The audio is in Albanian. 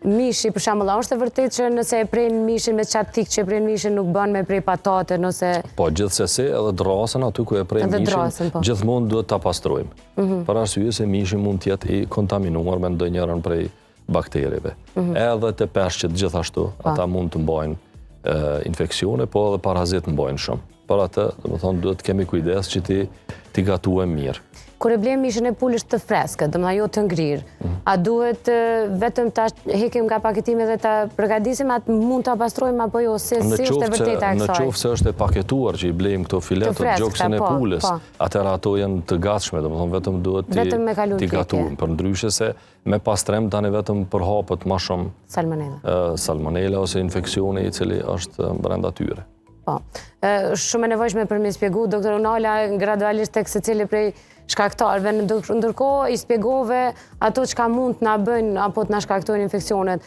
Mishi, për shembull, a është e vërtetë që nëse e pren mishin me qatik që e pren mishin nuk bën me prej patate, nëse... Po, gjithsesi edhe drasën aty ku e pren mishin, gjithmonë duhet ta pastrojmë. Për arsye se mishi mund të jetë i kontaminuar me ndonjërin prej bakterieve. Edhe të peshqit gjithashtu, ata mund të mbajnë infeksione, po edhe parazit mbajnë shumë. Për atë, domethënë, duhet kemi kujdes që ti gatuem mirë. Kur e blem mishin e pulës të freskët, domethënë jo të ngrirë, a duhet vetëm ta hekim nga paketimi dhe ta përgatisim, atë mund ta pastrojmë apo jo, se si është e vërteta e kësaj? Në qoftë se është e paketuar që i blejmë këto filetot gjoksin e pulës, atëherë ato janë të gatshme, domethënë vetëm duhet t'i gatuim, për ndryshe se me pastrem tani vetëm përhapet më shumë salmonela ose infeksioni i cili është brenda tyre. Po, shumë e nevojshme për me spjegu, doktor Unala, gradualisht tek secili prej shkaktarëve, ndërkohë i spjegove ato çka mund të na bëjnë apo të na shkaktojnë infeksionet.